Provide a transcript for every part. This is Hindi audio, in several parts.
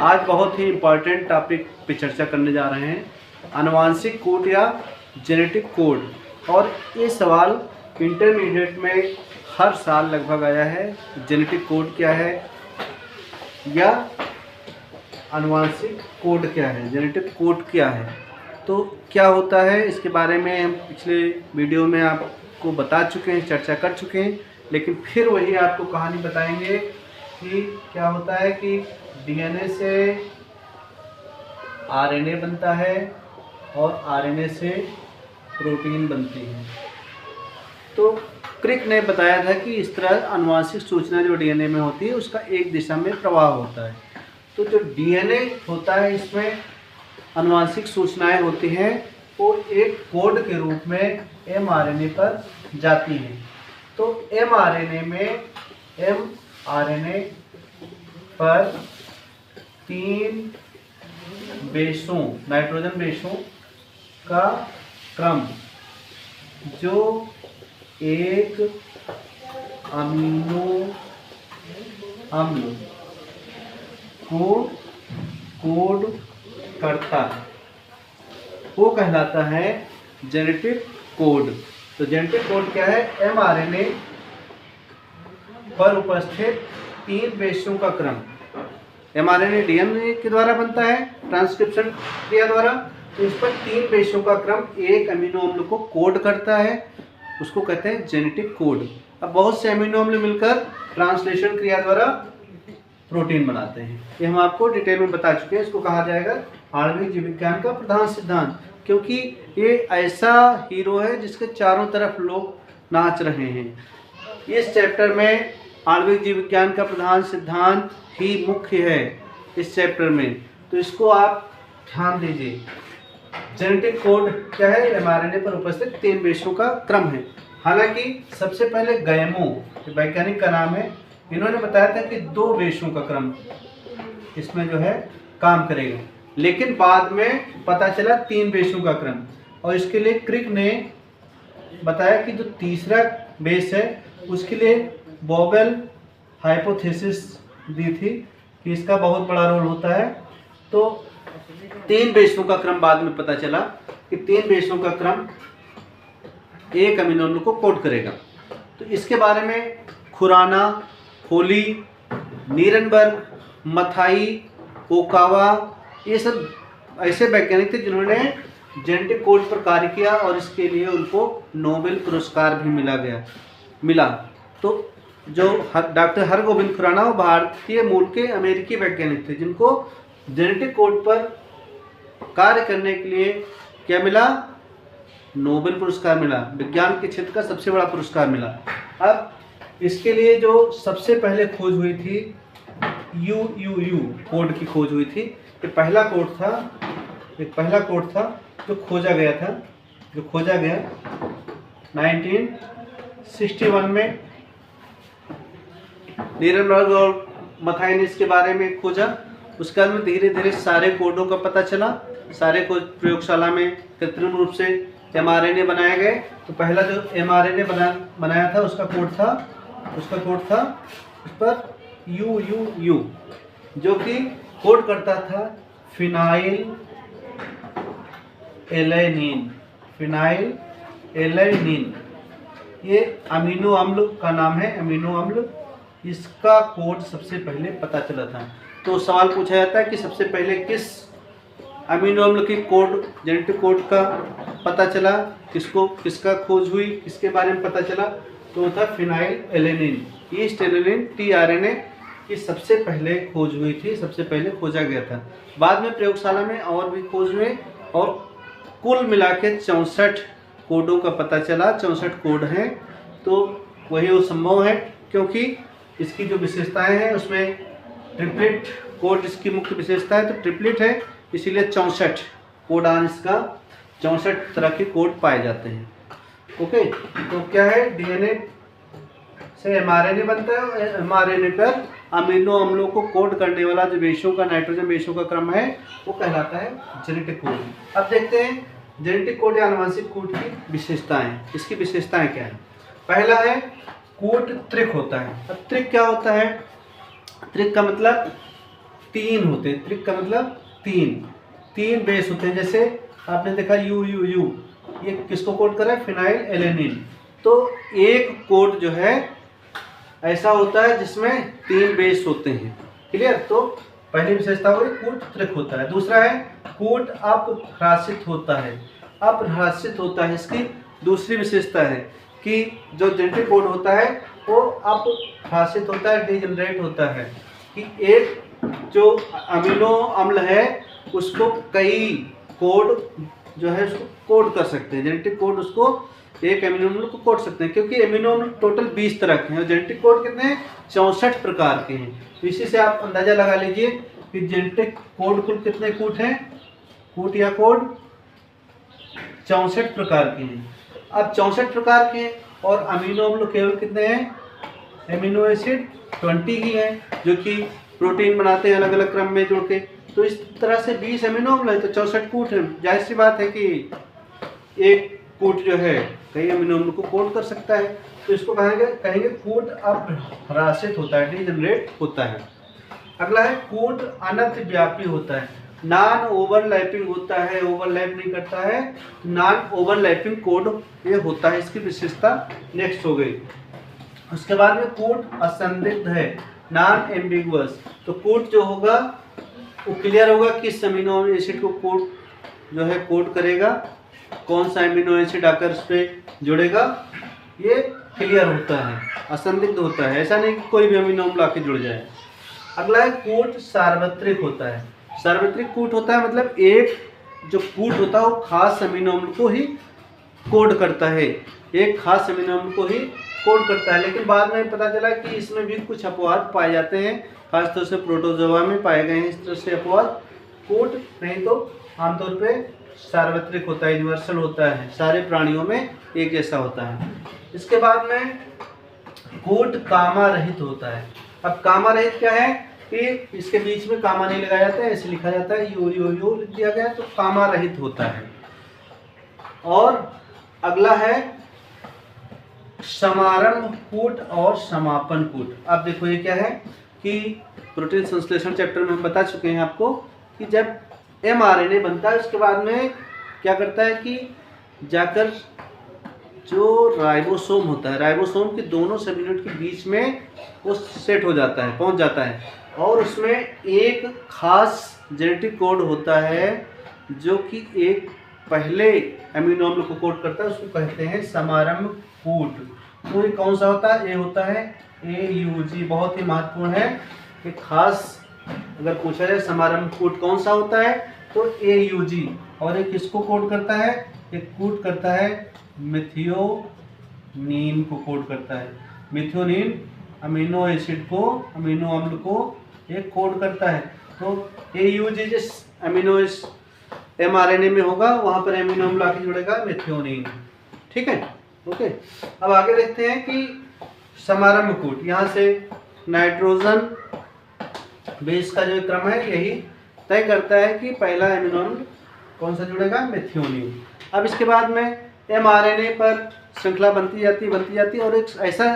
आज बहुत ही इम्पॉर्टेंट टॉपिक पे चर्चा करने जा रहे हैं, आनुवांशिक कोड या जेनेटिक कोड। और ये सवाल इंटरमीडिएट में हर साल लगभग आया है। जेनेटिक कोड क्या है या आनुवांशिक कोड क्या है, जेनेटिक कोड क्या है, तो क्या होता है, इसके बारे में हम पिछले वीडियो में आपको बता चुके हैं, चर्चा कर चुके हैं। लेकिन फिर वही आपको कहानी बताएंगे कि क्या होता है कि डीएनए से आरएनए बनता है और आरएनए से प्रोटीन बनती है। तो क्रिक ने बताया था कि इस तरह आनुवांशिक सूचना जो डीएनए में होती है उसका एक दिशा में प्रवाह होता है। तो जो डीएनए होता है इसमें आनुवांशिक सूचनाएं होती हैं, वो एक कोड के रूप में एमआरएनए पर जाती हैं। तो एमआरएनए पर 3 बेसों, नाइट्रोजन बेसों का क्रम जो एक अमीनो अम्ल को कोड करता है वो कहलाता है जेनेटिक कोड। तो जेनेटिक कोड क्या है? एमआरएनए पर उपस्थित 3 बेसों का क्रम। एमआरएनए डीएनए के द्वारा बनता है ट्रांसक्रिप्शन क्रिया द्वारा, तो इस पर 3 बेसों का क्रम एक अमीनो अम्ल को कोड करता है, उसको कहते हैं जेनेटिक कोड। अब बहुत से अमीनो अम्ल मिलकर ट्रांसलेशन क्रिया द्वारा प्रोटीन बनाते हैं। ये हम आपको डिटेल में बता चुके हैं। इसको कहा जाएगा आणविक जीव विज्ञान का प्रधान सिद्धांत, क्योंकि ये ऐसा हीरो है जिसके चारों तरफ लोग नाच रहे हैं। इस चैप्टर में आणविक जीव विज्ञान का प्रधान सिद्धांत ही मुख्य है इस चैप्टर में, तो इसको आप ध्यान दीजिए। जेनेटिक कोड क्या है? एमआरएनए पर उपस्थित 3 बेसों का क्रम है। हालांकि सबसे पहले गैमो, वैज्ञानिक का नाम है, इन्होंने बताया था कि 2 बेसों का क्रम इसमें जो है काम करेगा, लेकिन बाद में पता चला 3 बेसों का क्रम। और इसके लिए क्रिक ने बताया कि जो तीसरा बेस है उसके लिए बोबेल हाइपोथेसिस दी थी कि इसका बहुत बड़ा रोल होता है। तो 3 बेसों का क्रम बाद में पता चला कि 3 बेसों का क्रम एक अमीनो अम्ल को कोड करेगा। तो इसके बारे में खुराना, होली, नीरनबर्ग, मथाई, ओकावा, ये सब ऐसे वैज्ञानिक थे जिन्होंने जेनेटिक कोड पर कार्य किया और इसके लिए उनको नोबेल पुरस्कार भी मिला। तो जो डॉक्टर हरगोविंद खुराना वो भारतीय मूल के अमेरिकी वैज्ञानिक थे जिनको जेनेटिक कोड पर कार्य करने के लिए क्या मिला? नोबेल पुरस्कार मिला। विज्ञान के क्षेत्र का सबसे बड़ा पुरस्कार मिला। अब इसके लिए जो सबसे पहले खोज हुई थी यूयूयू कोड की खोज हुई थी। ये पहला कोड था जो खोजा गया 1961 में। नीरनबर्ग और मथाई ने इसके बारे में खोजा। उसके बाद में धीरे धीरे सारे कोडों का पता चला। सारे कोड प्रयोगशाला में कृत्रिम रूप से एमआरएनए बनाए गए। तो पहला जो एमआरएनए बनाया था उसका कोड था उस पर यूयूयू, जो कि कोड करता था फिनाइल एलानिन। ये अमीनो अम्ल का नाम है, अमीनो अम्ल। इसका कोड सबसे पहले पता चला था। तो सवाल पूछा जाता है कि सबसे पहले किस अमीनो अम्ल की कोड, जेनेटिक कोड का पता चला, किसका खोज हुई, किसके बारे में पता चला? तो था phenyl alanine. East alanine tRNA की सबसे पहले खोज हुई थी, सबसे पहले खोजा गया था। बाद में प्रयोगशाला में और भी खोज हुए और कुल मिला के 64 कोडों का पता चला। 64 कोड हैं। तो वही वो संभव है क्योंकि इसकी जो विशेषताएं हैं उसमें ट्रिपलेट कोड इसकी मुख्य विशेषता है। तो ट्रिपलेट है, इसीलिए 64 कोडान इसका 64 तरह के कोड पाए जाते हैं। ओके, तो क्या है? डीएनए से एमआरएनए बनता है। एमआरएनए पर अमीनो अम्लों को कोड करने वाला जो बेसों का, नाइट्रोजन बेसों का क्रम है वो कहलाता है जेनेटिक कोड। अब देखते हैं जेनेटिक कोड या आनुवंशिक कोड की विशेषताएं। इसकी विशेषताएं क्या है? पहला है कोड त्रिक होता है। अब त्रिक क्या होता है? त्रिक का मतलब तीन होते हैं, त्रिक का मतलब तीन बेस होते हैं। जैसे आपने देखा यू यू यू, ये किसको कोड कर रहा है? Phenyl alanine. तो एक कोड जो है ऐसा होता है जिसमें तीन बेस होते हैं। क्लियर? तो पहली विशेषता हुई कूट त्रिक होता है। दूसरा है कूट अपह्रासित होता है। अपह्रासित होता है, इसकी दूसरी विशेषता है कि जो जेनेटिक कोड होता है वो अपह्रासित होता है, डिजेनरेट होता है। कि एक जो अमीनो अम्ल है उसको कई कोड जो है उसको कोड कर सकते हैं। जेनेटिक कोड उसको एक अमीनो अम्ल को कोड सकते हैं, क्योंकि अमीनो अम्ल टोटल 20 तरह के हैं और जेनेटिक कोड कितने हैं? 64 प्रकार के हैं। तो इसी से आप अंदाजा लगा लीजिए कि जेनेटिक कोड कुल कितने कूट हैं, कूट या कोड 64 प्रकार के हैं। अब 64 प्रकार के हैं और अमीनो अम्ल केवल कितने हैं? एमिनो एसिड 20 ही है, जो कि प्रोटीन बनाते हैं अलग अलग क्रम में जोड़ के। तो इस तरह से 20 अमीनो अम्ल है तो 64 कूट है। जाहिर सी बात है कि एक कूट जो है कई अमीनो अम्ल को कोड कर सकता है। तो इसको कहेंगे कूट अपह्रासित होता है, डिजेनरेट होता है। अगला है कूट अनतिव्यापी होता है, नॉन ओवरलैपिंग होता है, ओवरलैप नहीं करता है, नॉन ओवरलैपिंग कोड ये होता है। इसकी विशेषता नेक्स्ट हो गई। उसके बाद में कूट असंदिग्ध है, नॉन एम्बिगुअस। तो कूट जो होगा वो क्लियर होगा किस अमीनो एसिड को कोड जो है कोड करेगा, कौन सा अमीनो एसिड आकर उस पर जुड़ेगा, ये क्लियर होता है, असंदिग्ध होता है। ऐसा नहीं कि कोई भी अमीनो अम्ल आके जुड़ जाए। अगला है कूट सार्वत्रिक होता है। सार्वत्रिक कूट होता है मतलब एक जो कूट होता है वो खास अमीनो अम्ल को ही कोड करता है, एक खास अमीनो अम्ल को ही कोड करता है। लेकिन बाद में पता चला कि इसमें भी कुछ अपवाद पाए जाते हैं, खासतौर से प्रोटोजोआ में पाए गए हैं इस तरह से अपवाद। कूट नहीं तो आमतौर पे सार्वत्रिक होता है, यूनिवर्सल होता है, सारे प्राणियों में एक जैसा होता है। इसके बाद में कूट कामा रहित होता है। अब कामा रहित क्या है कि इसके बीच में कामा नहीं लगाया जाता है, ऐसे लिखा जाता है, यू यू यू लिख दिया गया, तो कामा रहित होता है। और अगला है समारंभ कूट और समापन कूट। अब देखो ये क्या है कि प्रोटीन संश्लेषण चैप्टर में हम बता चुके हैं आपको कि जब mRNA बनता है उसके बाद में क्या करता है कि जाकर जो राइबोसोम होता है, राइबोसोम के दोनों सब यूनिट के बीच में वो सेट हो जाता है, पहुंच जाता है, और उसमें एक खास जेनेटिक कोड होता है जो कि एक पहले अमीनो अम्ल को कोड करता है, उसको कहते हैं समारंभ कूट। तो ये कौन सा होता है? ये होता है AUG। बहुत ही महत्वपूर्ण है कि खास अगर पूछा जाए समारंभ कूट कौन सा होता है तो AUG। और एक किसको कोड करता है? एक कोड करता है मिथियोनीन को कोड करता है। मिथियोनीन अमीनो एसिड को, अमीनो अम्ल को एक कोड करता है। तो AUG जिस अमीनो mRNA में होगा वहां पर अमीनो अम्ल आके जुड़ेगा मिथियोनीन। ठीक है, ओके। अब आगे देखते हैं कि समारंभ कूट, यहाँ से नाइट्रोजन बेस का जो क्रम है यही तय करता है कि पहला अमीनो अम्ल कौन सा जुड़ेगा? मिथियोनीन। अब इसके बाद में mRNA पर श्रृंखला बनती जाती और एक ऐसा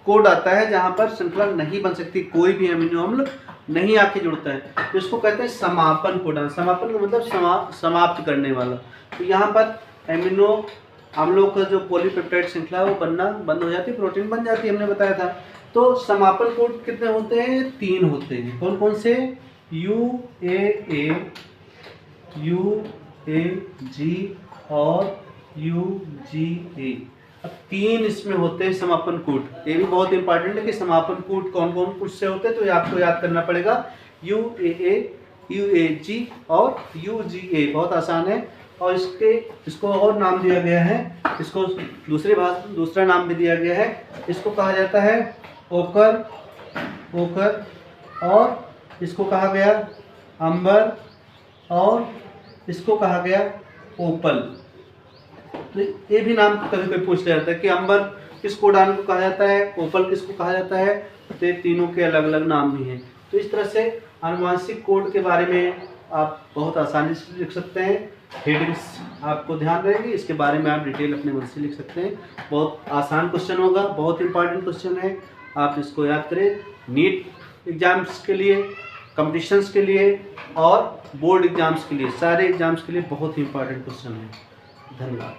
कोड आता है जहां पर श्रृंखला नहीं बन सकती, कोई भी अमीनो अम्ल नहीं आके जुड़ता है, तो इसको कहते हैं समापन कोडान। समापन का मतलब समाप्त करने वाला। तो यहाँ पर अमीनो अम्लों का जो पॉलीपेप्टाइड श्रृंखला है वो बनना बंद हो जाती है, प्रोटीन बन जाती है, हमने बताया था। तो समापन कोड कितने होते हैं? 3 होते हैं। कौन कौन से? UAA, UAG और UGA। अब 3 इसमें होते हैं समापन कूट। ये भी बहुत इंपॉर्टेंट है कि समापन कूट कौन कौन कुछ से होते हैं, तो ये आपको याद करना पड़ेगा। UAA, UAG और UGA बहुत आसान है। और इसको और नाम दिया गया है, इसको दूसरा नाम भी दिया गया है। इसको कहा जाता है ओकर, और इसको कहा गया अंबर, और इसको कहा गया ओपल। तो ये भी नाम कभी कभी पूछ लिया जाता है कि अंबर किस कोडान को कहा जाता है, ओपल किसको कहा जाता है। तो ये तीनों के अलग अलग नाम भी हैं। तो इस तरह से आनुवांशिक कोड के बारे में आप बहुत आसानी से लिख सकते हैं। हेडिंग्स आपको ध्यान रहेगी, इसके बारे में आप डिटेल अपने मन से लिख सकते हैं। बहुत आसान क्वेश्चन होगा, बहुत इंपॉर्टेंट क्वेश्चन है, आप इसको याद करें। नीट एग्जाम्स के लिए कंपटीशंस के लिए और बोर्ड एग्जाम्स के लिए, सारे एग्जाम्स के लिए बहुत ही इंपॉर्टेंट क्वेश्चन है। धन्यवाद।